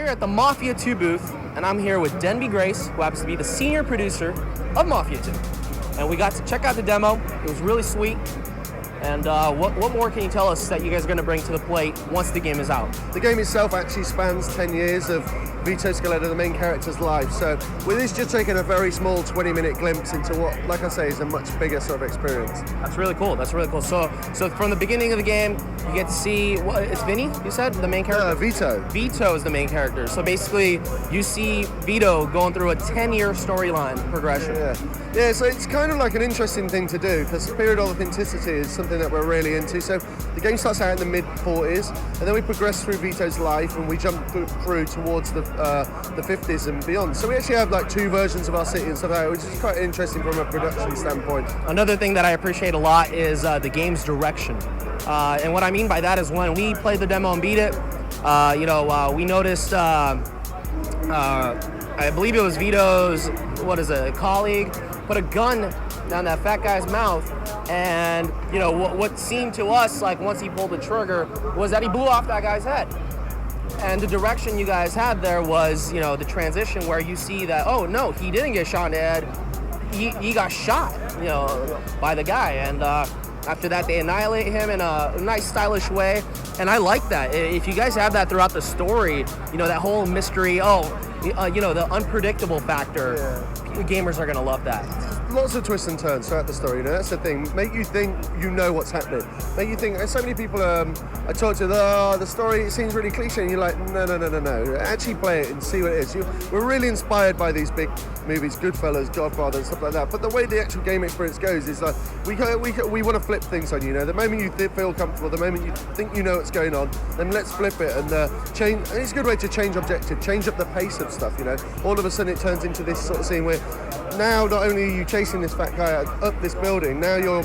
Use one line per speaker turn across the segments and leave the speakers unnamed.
here at the Mafia 2 booth, and I'm here with Denby Grace, who happens to be the senior producer of Mafia 2. And we got to check out the demo. It was really sweet. And what more can you tell us that you guys are going to bring to the plate once the game is out?
The game itself actually spans 10 years of Vito Scaletta, the main character's life. So with this just taking a very small 20-minute glimpse into what, like I say, is a much bigger sort of experience.
That's really cool. That's really cool. So from the beginning of the game, you get to see, it's Vinny, you said, the main character?
Vito.
Vito is the main character. So basically, you see Vito going through a 10-year storyline progression.
Yeah, so it's kind of like an interesting thing to do because period authenticity is something that we're really into. So the game starts out in the mid-40s, and then we progress through Vito's life, and we jump through towards the 50s and beyond. So we actually have like two versions of our city and stuff like that, which is quite interesting from a production standpoint.
Another thing that I appreciate a lot is the game's direction. And what I mean by that is when we played the demo and beat it, we noticed, I believe it was Vito's, colleague, put a gun down that fat guy's mouth, and what seemed to us like once he pulled the trigger was that he blew off that guy's head. And the direction you guys had there was, the transition where you see that, oh no, he didn't get shot in the head, he got shot, by the guy, and after that they annihilate him in a nice stylish way, and I like that. If you guys have that throughout the story, that whole mystery, the unpredictable factor, gamers are gonna love that.
Lots of twists and turns throughout the story, that's the thing. Make you think you know what's happening. Make you think, so many people I talk to, the story, it seems really cliche, and you're like, no. Actually play it and see what it is. We're really inspired by these big movies, Goodfellas, Godfather, and stuff like that, but the way the actual game experience goes is like, we want to flip things on you, the moment you feel comfortable, the moment you think you know what's going on, then let's flip it and change. And it's a good way to change objective, change up the pace of stuff, All of a sudden it turns into this sort of scene where now not only are you chasing this fat guy up this building, now your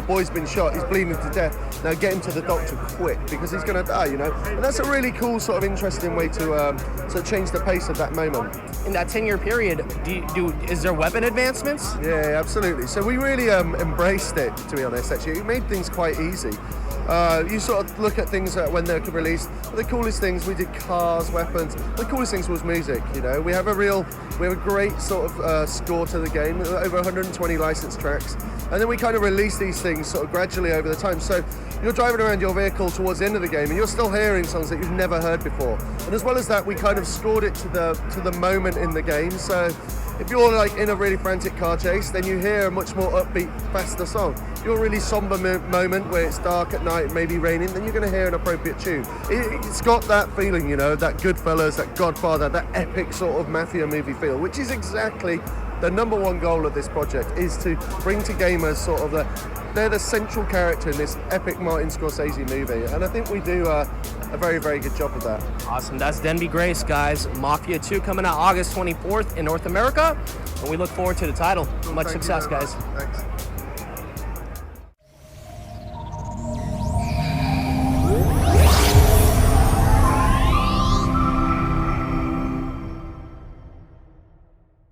boy's been shot, he's bleeding to death, now get him to the doctor quick because he's going to die, And that's a really cool sort of interesting way to change the pace of that moment.
In that 10-year period, is there weapon advancements?
Yeah, absolutely. So we really embraced it, to be honest, actually. It made things quite easy. You sort of look at things when they're released. The coolest things, we did cars, weapons. The coolest things was music, We have a great sort of score to the game, over 120 licensed tracks. And then we kind of release these things sort of gradually over the time. So you're driving around your vehicle towards the end of the game and you're still hearing songs that you've never heard before. And as well as that, we kind of scored it to the moment in the game. So if you're like in a really frantic car chase, then you hear a much more upbeat, faster song. If you're a really somber moment where it's dark at night, maybe raining, then you're going to hear an appropriate tune. It's got that feeling, that Goodfellas, that Godfather, that epic sort of Mafia movie feel, which is exactly the number one goal of this project, is to bring to gamers sort of they're the central character in this epic Martin Scorsese movie, and I think we do a very, very good job of that.
Awesome. That's Denby Grace, guys. Mafia 2 coming out August 24th in North America, and we look forward to the title. Much success, guys.
Thanks.